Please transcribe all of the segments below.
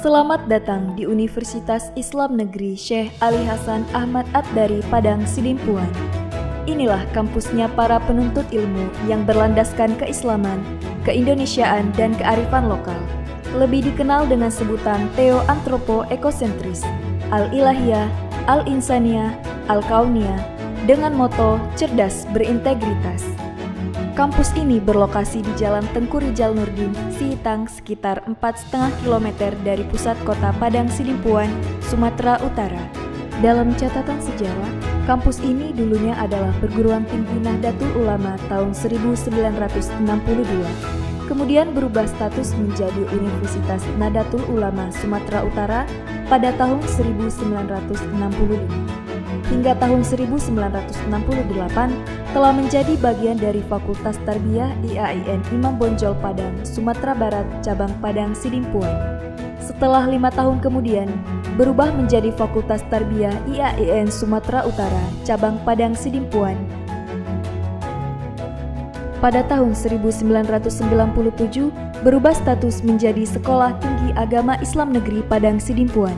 Selamat datang di Universitas Islam Negeri Syekh Ali Hasan Ahmad Ad-Dari Padang Sidimpuan. Inilah kampusnya para penuntut ilmu yang berlandaskan keislaman, keindonesiaan, dan kearifan lokal. Lebih dikenal dengan sebutan Theo-Antropo-Ekosentris, Al-Ilahiyah, Al-Insaniyah, Al-Kauniyah, dengan moto cerdas berintegritas. Kampus ini berlokasi di Jalan Tengku Rijal Nurdin, Sihitang, sekitar 4,5 km dari pusat kota Padang Sidimpuan, Sumatera Utara. Dalam catatan sejarah, kampus ini dulunya adalah perguruan tinggi Nahdlatul Ulama tahun 1962, kemudian berubah status menjadi Universitas Nahdlatul Ulama Sumatera Utara pada tahun 1965. Hingga tahun 1968 telah menjadi bagian dari Fakultas Tarbiyah IAIN Imam Bonjol Padang, Sumatera Barat, cabang Padang Sidimpuan. Setelah 5 tahun kemudian, berubah menjadi Fakultas Tarbiyah IAIN Sumatera Utara, cabang Padang Sidimpuan. Pada tahun 1997, berubah status menjadi Sekolah Tinggi Agama Islam Negeri Padang Sidimpuan.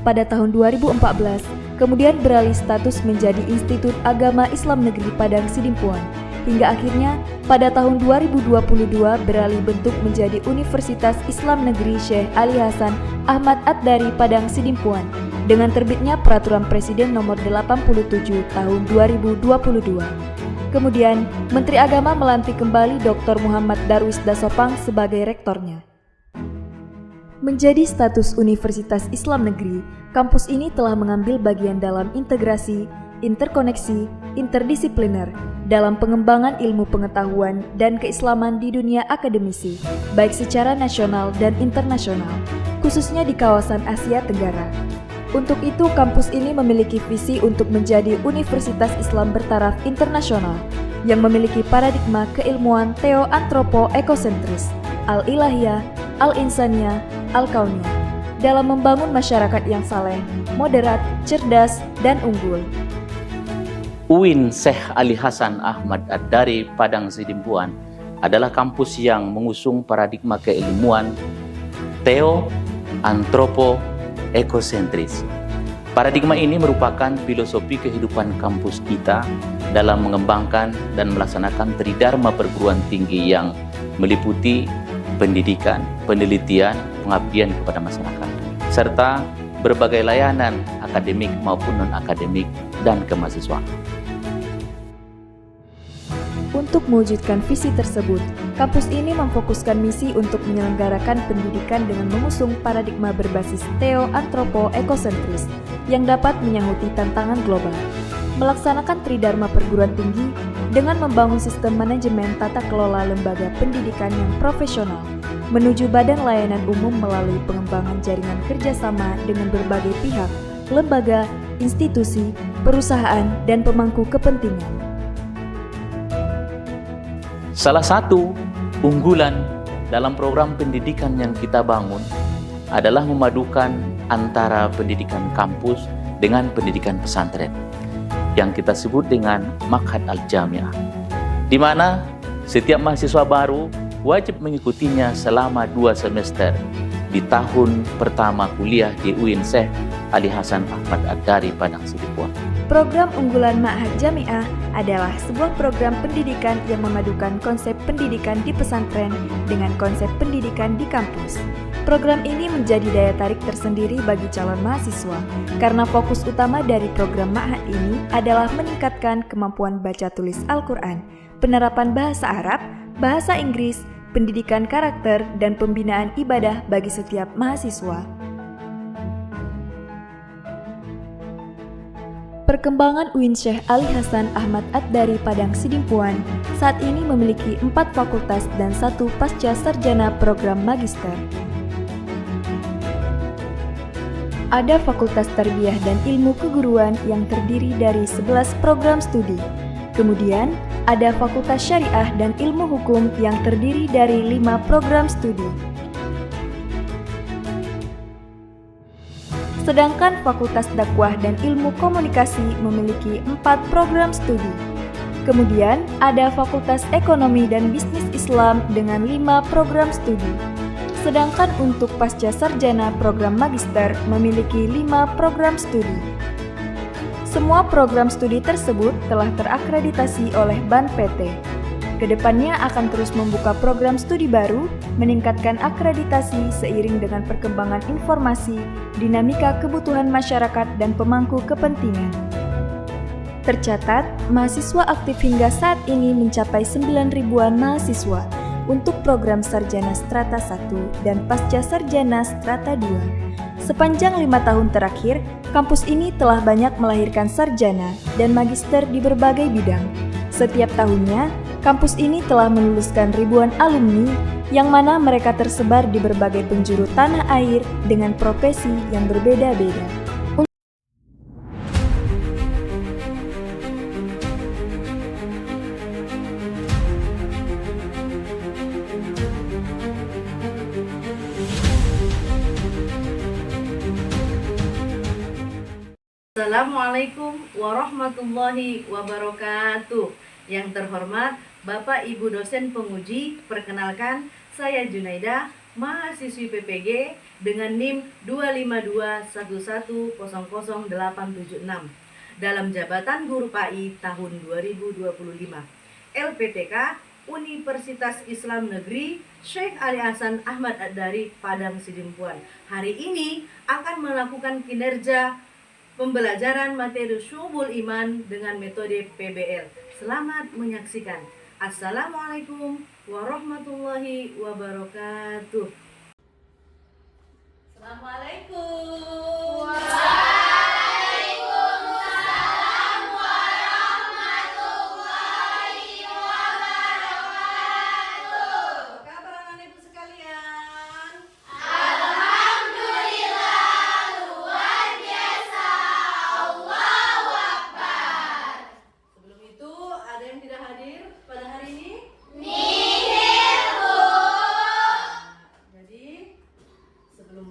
Pada tahun 2014, kemudian beralih status menjadi Institut Agama Islam Negeri Padang Sidimpuan, hingga akhirnya pada tahun 2022 beralih bentuk menjadi Universitas Islam Negeri Syekh Ali Hasan Ahmad Ad-Dari Padang Sidimpuan dengan terbitnya Peraturan Presiden Nomor 87 Tahun 2022. Kemudian, Menteri Agama melantik kembali Dr. Muhammad Darwis Dasopang sebagai rektornya. Menjadi status Universitas Islam Negeri, kampus ini telah mengambil bagian dalam integrasi, interkoneksi, interdisipliner dalam pengembangan ilmu pengetahuan dan keislaman di dunia akademisi, baik secara nasional dan internasional, khususnya di kawasan Asia Tenggara. Untuk itu, kampus ini memiliki visi untuk menjadi Universitas Islam bertaraf internasional yang memiliki paradigma keilmuan Theo-Antropo-Ekosentris, Al-Ilahiyah, Al-Insaniyah, Al-Kauniyah dalam membangun masyarakat yang saleh, moderat, cerdas, dan unggul. UIN Syekh Ali Hasan Ahmad Ad-Dari Padang Sidimpuan adalah kampus yang mengusung paradigma keilmuan Theo-Antropo-Ekosentris. Paradigma ini merupakan filosofi kehidupan kampus kita dalam mengembangkan dan melaksanakan tridharma perguruan tinggi yang meliputi pendidikan, penelitian, pengabdian kepada masyarakat, serta berbagai layanan akademik maupun non-akademik dan kemahasiswaan. Untuk mewujudkan visi tersebut, kampus ini memfokuskan misi untuk menyelenggarakan pendidikan dengan mengusung paradigma berbasis Theo-Antropo-Ekosentris yang dapat menyahuti tantangan global, melaksanakan tridharma perguruan tinggi dengan membangun sistem manajemen tata kelola lembaga pendidikan yang profesional, menuju badan layanan umum melalui pengembangan jaringan kerjasama dengan berbagai pihak, lembaga, institusi, perusahaan, dan pemangku kepentingan. Salah satu unggulan dalam program pendidikan yang kita bangun adalah memadukan antara pendidikan kampus dengan pendidikan pesantren yang kita sebut dengan Ma'had Al-Jami'ah, di mana setiap mahasiswa baru wajib mengikutinya selama 2 semester di tahun pertama kuliah di UIN Syekh Ali Hasan Ahmad Ad-Dari Padang Sidimpuan. Program unggulan Ma'had Jami'ah adalah sebuah program pendidikan yang memadukan konsep pendidikan di pesantren dengan konsep pendidikan di kampus. Program ini menjadi daya tarik tersendiri bagi calon mahasiswa karena fokus utama dari program Ma'had ini adalah meningkatkan kemampuan baca tulis Al-Quran, penerapan bahasa Arab, bahasa Inggris, pendidikan karakter, dan pembinaan ibadah bagi setiap mahasiswa. Perkembangan UIN Syekh Ali Hasan Ahmad Ad-Dari Padang Sidimpuan saat ini memiliki 4 fakultas dan 1 pasca sarjana program magister. Ada Fakultas Tarbiyah dan Ilmu Keguruan yang terdiri dari 11 program studi. Kemudian, ada Fakultas Syariah dan Ilmu Hukum yang terdiri dari 5 program studi. Sedangkan Fakultas Dakwah dan Ilmu Komunikasi memiliki 4 program studi. Kemudian, ada Fakultas Ekonomi dan Bisnis Islam dengan 5 program studi. Sedangkan untuk pasca sarjana program magister memiliki 5 program studi. Semua program studi tersebut telah terakreditasi oleh BAN PT. Kedepannya akan terus membuka program studi baru, meningkatkan akreditasi seiring dengan perkembangan informasi, dinamika kebutuhan masyarakat, dan pemangku kepentingan. Tercatat, mahasiswa aktif hingga saat ini mencapai 9 ribuan mahasiswa untuk program sarjana strata 1 dan pasca sarjana strata 2. Sepanjang 5 tahun terakhir, kampus ini telah banyak melahirkan sarjana dan magister di berbagai bidang. Setiap tahunnya, kampus ini telah meluluskan ribuan alumni yang mana mereka tersebar di berbagai penjuru tanah air dengan profesi yang berbeda-beda. Assalamualaikum warahmatullahi wabarakatuh. Yang terhormat Bapak Ibu dosen penguji, perkenalkan saya Junaida, mahasiswi PPG dengan NIM 25211000876 dalam jabatan guru PAI tahun 2025. LPTK Universitas Islam Negeri Syekh Ali Hasan Ahmad Ad-Dari Padang Sidimpuan. Hari ini akan melakukan kinerja pembelajaran materi Syu'ubul Iman dengan metode PBL. Selamat menyaksikan. Assalamualaikum warahmatullahi wabarakatuh. Assalamualaikum. Waalaikumsalam warahmatullahi wabarakatuh. Apa kabar anak ibu sekalian?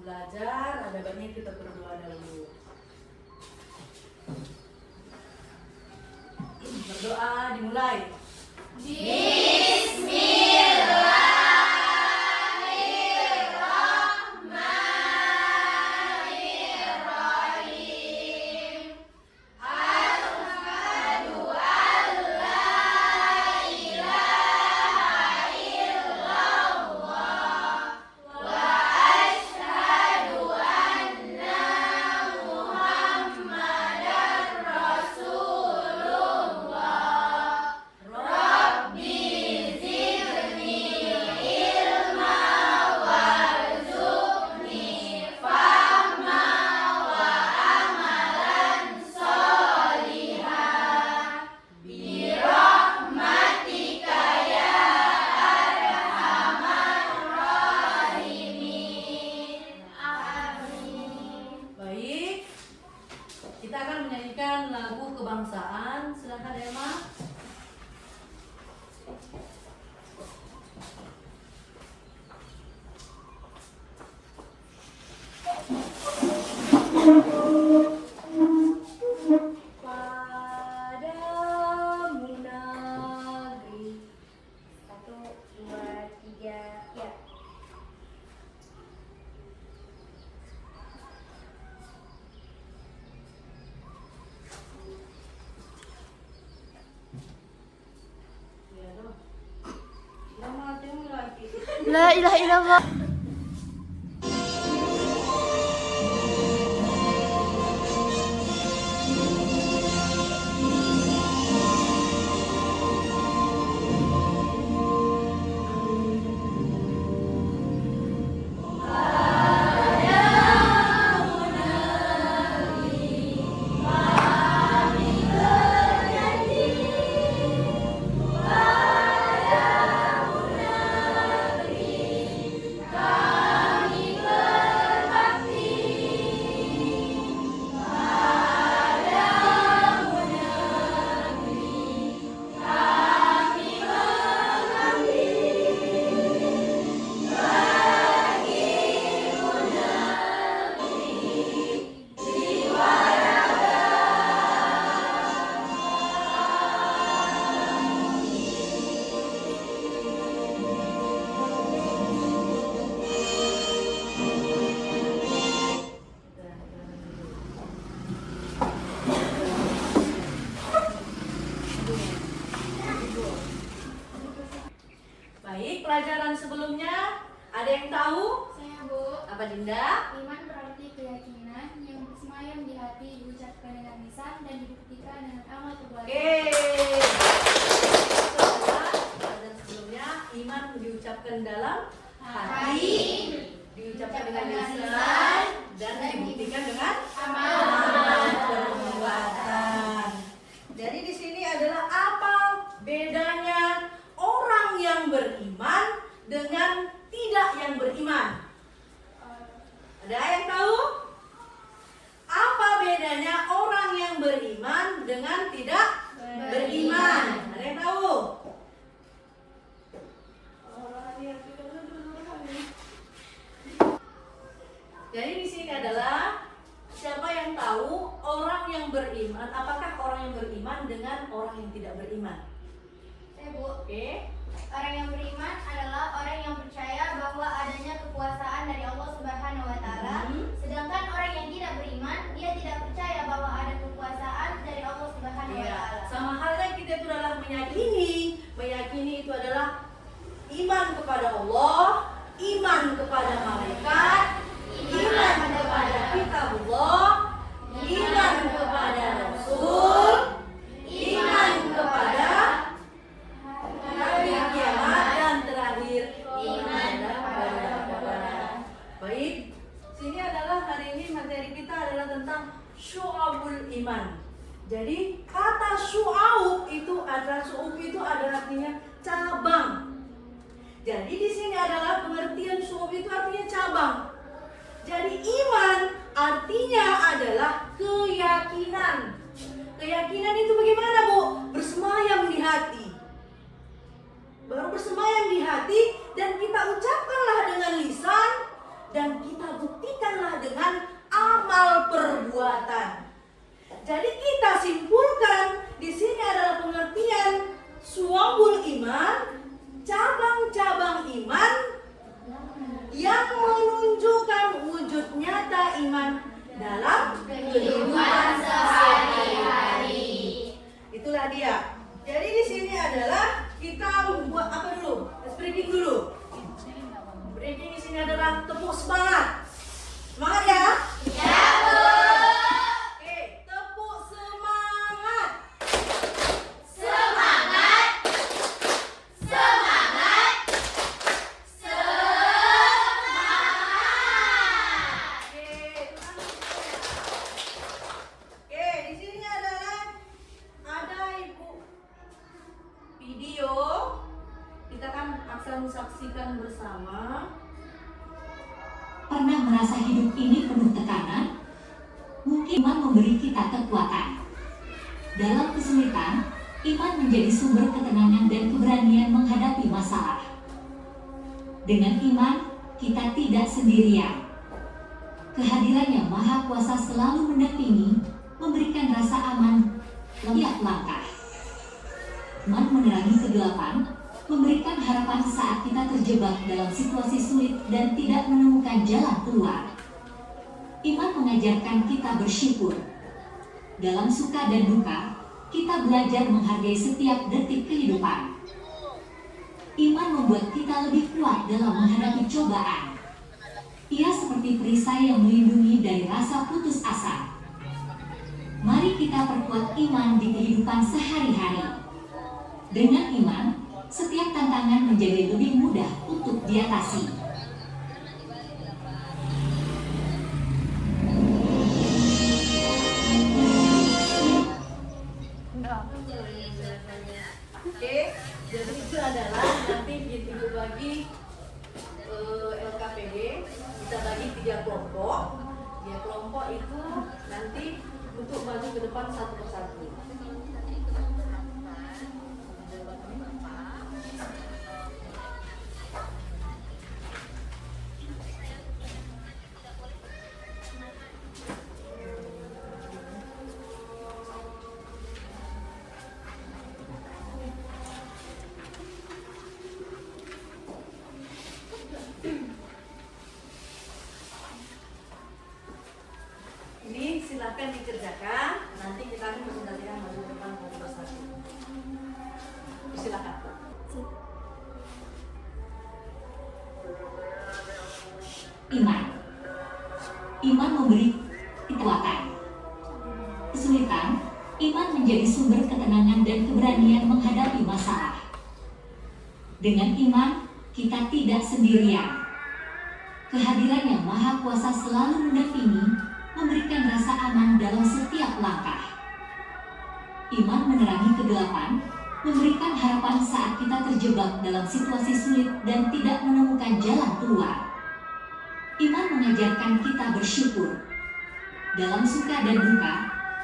Belajar, ada baiknya kita berdoa dahulu. Berdoa dimulai. Kita akan menyanyikan lagu kebangsaan. Silakan Emma. Padamu negeri. 1, 2, 3, ya. La ilaha illallah. pelajaran sebelumnya? Ada yang tahu? Saya, Bu. Apa Dinda? Iman berarti keyakinan yang bersemayam di hati, diucapkan dengan lisan dan dibuktikan dengan amal perbuatan. Oke. Itu adalah pelajaran sebelumnya. Iman diucapkan dalam hati, diucapkan dengan lisan, dan dibuktikan dengan amal perbuatan. Jadi di sini adalah apa bedanya orang yang beriman dengan tidak yang beriman? Ada yang tahu? Apa bedanya orang yang beriman dengan tidak beriman? Ada yang tahu? Jadi di sini adalah siapa yang tahu orang yang beriman, apakah orang yang beriman dengan orang yang tidak beriman? Saya, Bu. Oke. Orang yang beriman adalah orang yang percaya bahwa adanya kekuasaan dari Allah Subhanahu wa taala. Sedangkan orang yang tidak beriman, dia tidak percaya bahwa ada kekuasaan dari Allah Subhanahu wa Iya. taala. Sama halnya kita itu adalah meyakini itu adalah iman kepada Allah, iman kepada malaikat, iman kepada kitabullah, iman kepada Rasul, iman kepada hari kiamat, dan terakhir iman kepada. Baik, sini adalah hari ini materi kita adalah tentang syu'abul iman. Jadi kata syu'ab itu adalah artinya cabang. Jadi di sini adalah pengertian syu'ab itu artinya cabang. Jadi iman artinya adalah keyakinan. Keyakinan itu bagaimana, Bu? Bersemayam di hati. Baru bersemayam di hati dan kita ucapkanlah dengan lisan dan kita buktikanlah dengan amal perbuatan. Jadi kita simpulkan di sini adalah pengertian syu'abul iman, cabang-cabang iman yang menunjukkan wujud nyata iman dalam kehidupan sehari-hari. Itulah dia. Jadi di sini adalah kita membuat apa dulu? Breaking dulu. Breaking di sini adalah tepuk semangat. Semangat ya? Ya, Bu. Oke, tepuk semangat. Semangat. Semangat. Semangat. Oke, di sini adalah ada Ibu video. Kita akan saksikan bersama. Pernah merasa hidup ini penuh tekanan? Mungkin iman memberi kita kekuatan. Dalam kesulitan, iman menjadi sumber ketenangan dan keberanian menghadapi masalah. Dengan iman, kita tidak sendirian. Kehadiran Yang Maha Kuasa selalu mendampingi, memberikan rasa aman setiap langkah. Iman menerangi kegelapan, memberikan harapan saat kita terjebak dalam situasi sulit dan tidak menemukan jalan keluar. Iman mengajarkan kita bersyukur. Dalam suka dan duka, kita belajar menghargai setiap detik kehidupan. Iman membuat kita lebih kuat dalam menghadapi cobaan. Ia seperti perisai yang melindungi dari rasa putus asa. Mari kita perkuat iman di kehidupan sehari-hari. Dengan iman, setiap tantangan menjadi lebih mudah untuk diatasi. Oke, jadi itu adalah nanti kita bagi LKPD, kita bagi 3 kelompok. 3 kelompok itu nanti untuk maju ke depan satu persatu. Ini silakan dikerjakan. Nanti kita akan presentasikan maju ke depan satu persatu. Silakan. iman. Iman memberi kekuatan. Kesulitan, iman menjadi sumber ketenangan dan keberanian menghadapi masalah. Dengan iman, kita tidak sendirian. Kehadiran Yang Maha Kuasa selalu mendampingi, memberikan rasa aman dalam setiap langkah. Iman menerangi kegelapan, memberikan harapan saat kita terjebak dalam situasi sulit dan tidak menemukan jalan keluar. Iman mengajarkan kita bersyukur. Dalam suka dan duka,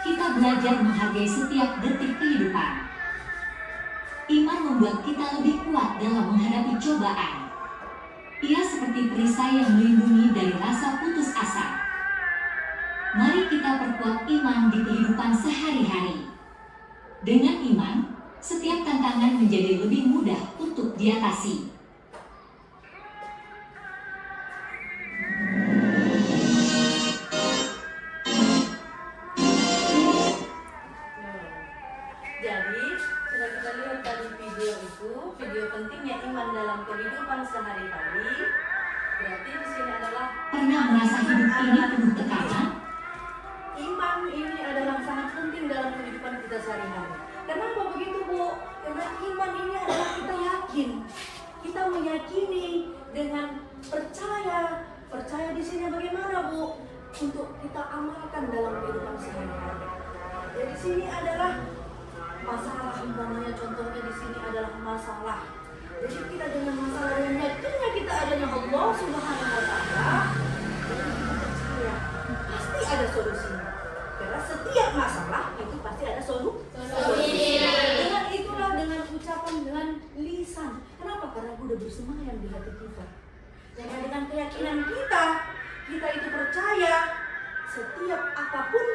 kita belajar menghargai setiap detik kehidupan. Iman membuat kita lebih kuat dalam menghadapi cobaan. Ia seperti perisai yang melindungi dari rasa putus asa. Mari kita perkuat iman di kehidupan sehari-hari. Dengan iman, setiap tantangan menjadi lebih mudah untuk diatasi. Jadi, sudah kita lihat tadi video itu, video pentingnya iman dalam kehidupan sehari-hari. Berarti di sini adalah Pernah merasa hidup ini penuh tekanan? iman ini adalah sangat penting dalam kehidupan kita sehari-hari. Kenapa begitu, Bu? Karena iman ini adalah kita yakin. Kita meyakini dengan percaya. Percaya di sini bagaimana, Bu? Untuk kita amalkan dalam kehidupan sehari-hari. Jadi sini adalah masalah, umpamanya contohnya di sini adalah masalah. Jadi kita dengan masalah yang yakinnya kita adanya Allah Subhanahu wa Ta'ala, jadi kita percaya pasti ada solusinya. Karena setiap masalah itu pasti ada solusi. Dengan itulah, dengan ucapan, dengan lisan. Kenapa? Karena udah bersemayam di hati kita. Karena dengan keyakinan kita itu percaya setiap apapun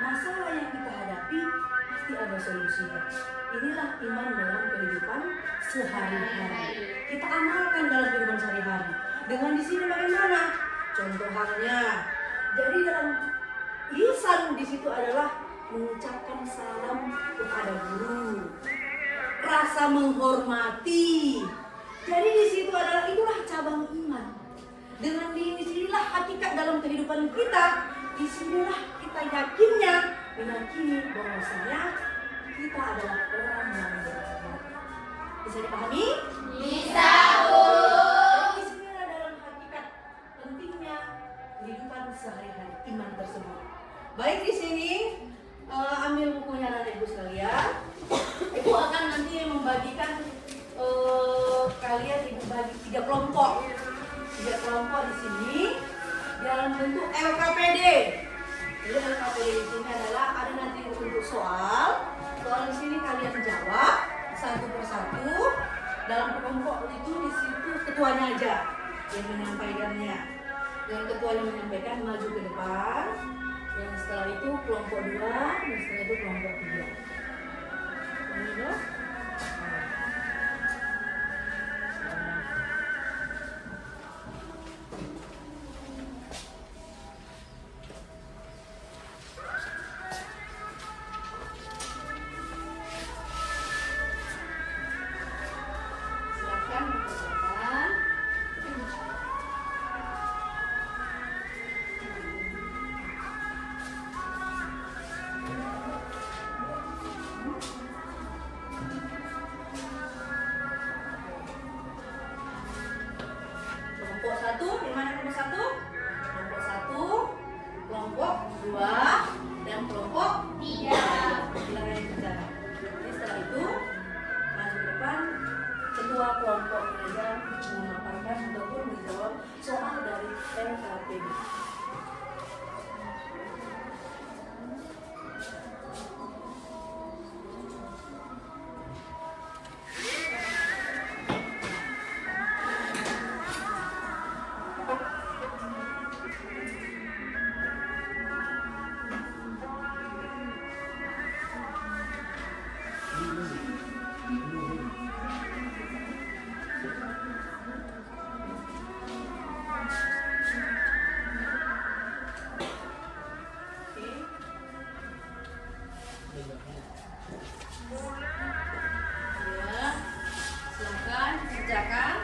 masalah yang kita hadapi pasti ada solusinya. Inilah iman dalam kehidupan sehari-hari. Kita amalkan dalam kehidupan sehari-hari. Dengan di sini bagaimana? Contoh halnya, jadi dalam lisan di situ adalah mengucapkan salam kepada guru, rasa menghormati. Jadi di situ adalah itulah cabang iman. Dengan disinilah hakikat dalam kehidupan kita. Disinilah kita yakinnya meyakini bahwasanya kita adalah orang yang beriman. Bisa dipahami? Bisa, Bu. Jadi disinilah dalam hakikat pentingnya kehidupan sehari-hari iman tersebut. Baik, di sini ambil bukunya anak ibu sekalian. Ibu akan nanti membagikan kalian, ibu bagi 3 kelompok. 3 kelompok di sini dalam bentuk LKPD. Jadi LKPD di sini adalah ada nanti untuk soal. Soal di sini kalian jawab satu persatu. Dalam kelompok itu di situ ketuanya aja yang menyampaikannya. Yang ketuanya menyampaikan maju ke depan. Yang setelah itu kelompok 2, dan setelah itu kelompok 3. Ini loh. Silakan dikerjakan. Kelompok 1, di mana kelompok 1? Kelompok 1, kelompok 2, dan kelompok 3. Silakan dikerjakan. Jadi setelah itu maju ke depan, ketua kelompok saja memaparkan ataupun menjawab soal dari LKPD. Ya, silakan kerjakan.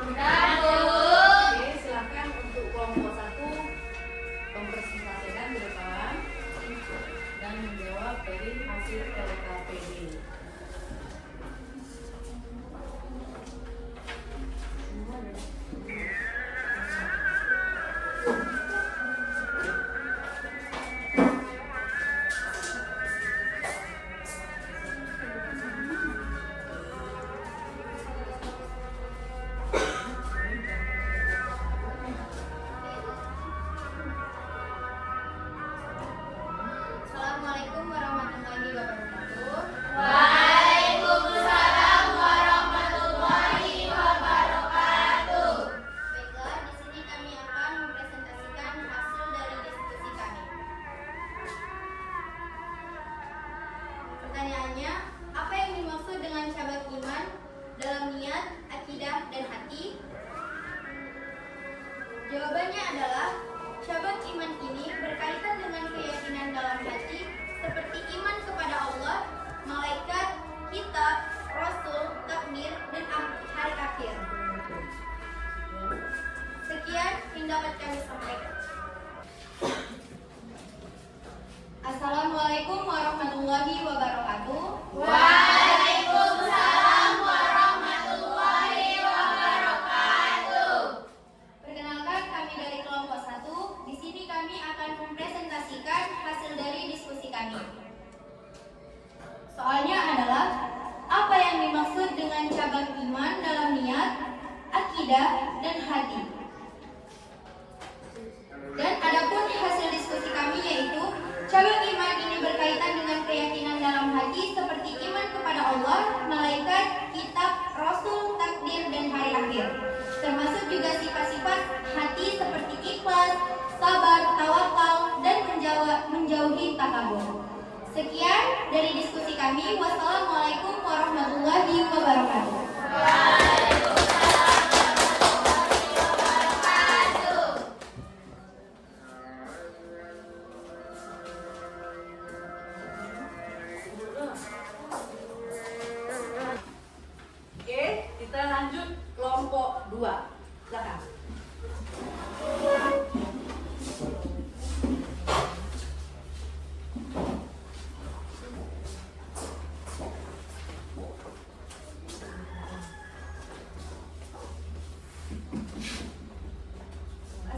Oke, silakan untuk kelompok 1 mempresentasikan ke depan dan menjawab dari hasil LKPD. Assalamualaikum warahmatullahi wabarakatuh. Baiklah, di sini kami akan mempresentasikan hasil dari diskusi kami. Pertanyaannya, apa yang dimaksud dengan cabang iman dalam niat, akidah, dan hati? Jawabannya adalah cabang iman ini berkaitan dengan keyakinan dalam hati seperti iman kepada Allah, malaikat, kitab, rasul, takdir, dan hari akhir. Sekian yang dapat kami sampaikan. Assalamualaikum warahmatullahi wabarakatuh. Perkenalkan, kami dari kelompok 1. Di sini kami akan mempresentasikan hasil dari diskusi kami. Soalnya adalah, apa yang dimaksud dengan cabang iman dalam niat, akidah, dan hati? Dan adapun hasil diskusi kami yaitu, cabang iman ini berkaitan dengan keyakinan dalam hati seperti iman kepada Allah, malaikat, kitab, rasul, takdir, dan hari akhir. Termasuk juga sifat-sifat hati seperti ikhlas, sabar, tawakal, dan menjauhi takabur. Sekian dari diskusi kami. Wassalamualaikum warahmatullahi wabarakatuh. Oke, kita lanjut kelompok 2. Silakan.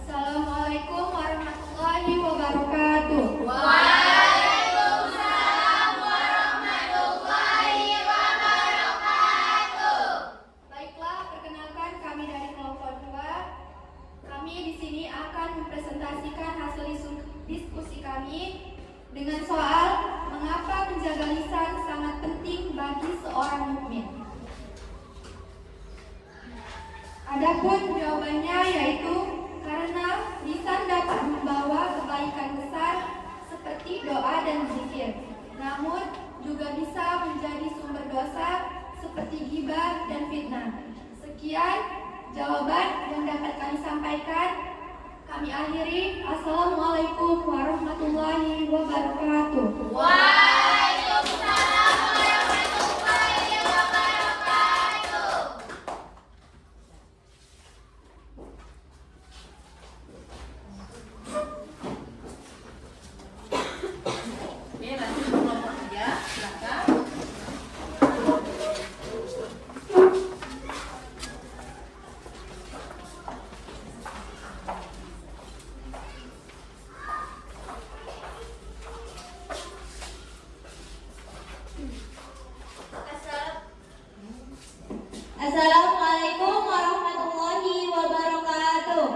Assalamualaikum warahmatullahi wabarakatuh. Baiklah, perkenalkan kami dari kelompok 2. Kami di sini akan mempresentasikan hasil diskusi kami dengan soal mengapa menjaga lisan sangat penting bagi seorang mukmin. Adapun jawabannya yaitu karena lisan dapat membawa kebaikan besar seperti doa dan zikir. Namun juga bisa menjadi sumber dosa seperti ghibah dan fitnah. Sekian jawaban yang dapat kami sampaikan. Kami akhiri. Assalamualaikum warahmatullahi wabarakatuh. Oke, lanjut kelompok 3. Silakan. Assalamualaikum warahmatullahi wabarakatuh.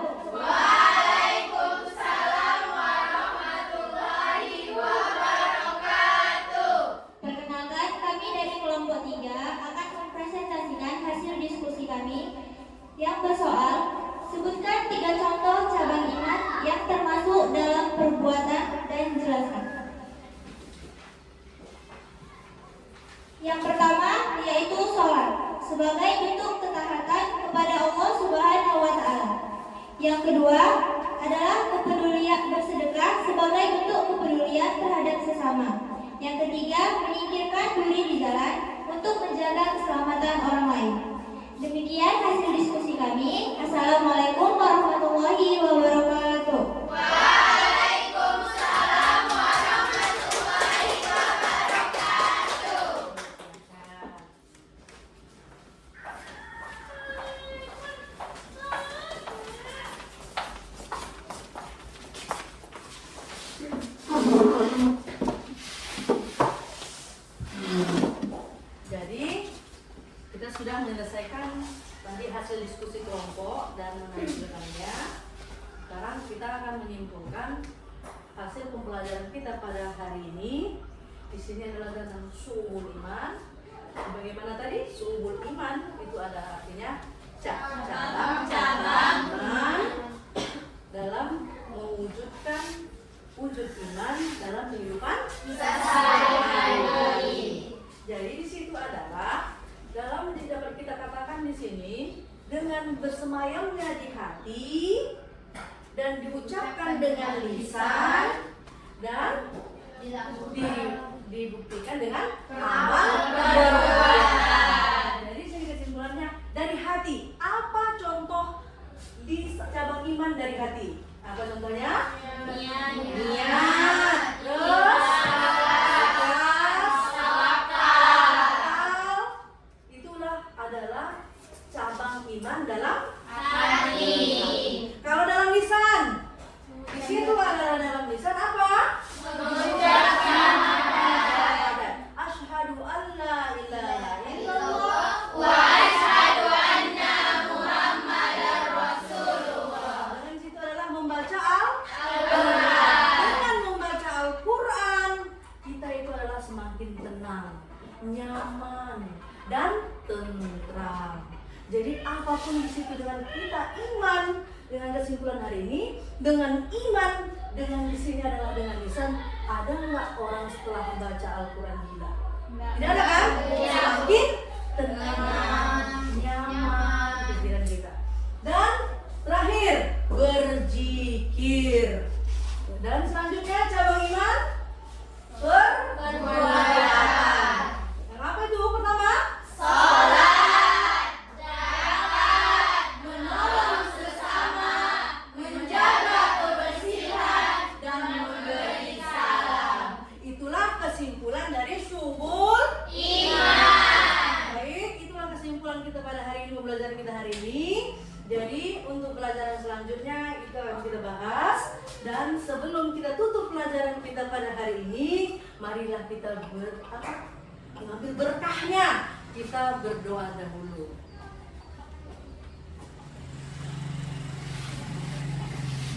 Perkenalkan, kami dari kelompok 3 akan mempresentasikan hasil diskusi kami yang bersoal sebutkan 3 contoh cabang iman yang termasuk dalam perbuatan dan jelaskan. Yang pertama yaitu sholat sebagai bentuk ketaatan kepada Allah Subhanahu wa Ta'ala. Yang kedua adalah kepedulian bersedekah sebagai bentuk kepedulian terhadap sesama. Yang ketiga, menyingkirkan duri di jalan untuk menjaga keselamatan orang lain. Demikian hasil diskusi kami. hasil diskusi kelompok dan menghasilkannya. Sekarang kita akan menyimpulkan hasil pembelajaran kita pada hari ini. Di sini adalah tentang su'ubul iman. Bagaimana tadi? Su'ubul iman itu ada artinya cabang-cabang iman dalam mewujudkan wujud iman dalam kehidupan sehari-hari. Jadi di situ adalah dalam dapat kita katakan di sini dengan bersemayamnya di hati dan diucapkan dengan lisan dan dibuktikan dengan amal perbuatan. Jadi sini kesimpulannya dari hati. Apa contoh di cabang iman dari hati? Apa contohnya? Niat. Terus tawakal. Itulah adalah cabang iman dalam hati. Kalau dalam lisan, di situ adalah dalam lisan apa? Mengucapkan asyhadu an la ilaha illallah wa asyhadu anna muhammadar rasulullah. Dengan situ adalah membaca Al-Quran. Dengan membaca Al-Quran, kita itu adalah semakin tenang, nyaman, dan tentram. Jadi apapun di situ dengan kita iman, dengan kesimpulan hari ini, dengan iman, dengan di sini adalah dengan lisan. Ada nggak orang setelah membaca Al-Quran gila? Tidak ada kan? Semakin tenang, nyaman pikiran kita. Dan terakhir berzikir. Dan selanjutnya cabang iman perbuatan. Yang apa itu pertama? Menolong sesama, menjaga kebersihan, dan memberi salam. Itulah kesimpulan dari syubul iman. Baik, itulah kesimpulan kita pada hari ini, pembelajaran kita hari ini. Jadi untuk pelajaran selanjutnya itu akan kita bahas. Dan sebelum kita tutup pelajaran kita pada hari ini, marilah kita mengambil berkahnya. Kita berdoa dahulu.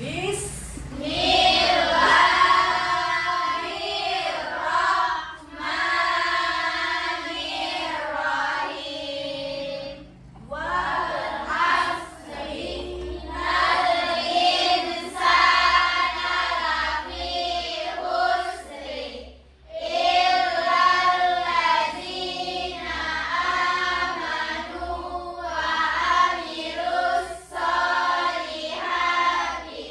Bismillahirrahmanirrahim. Wal asri innal insana lafi khusri illal ladzina amanu wa amilus solihati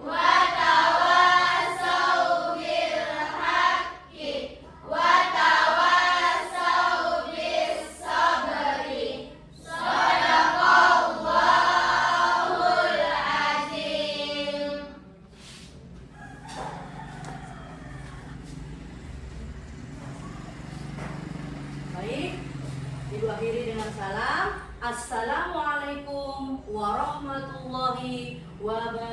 wa tawassaw bil haqqi wa tawassaw bis sabri. Shadaqallahul azim. Baik, Ibu akhiri dengan salam. Assalamualaikum warahmatullahi wabarakatuh.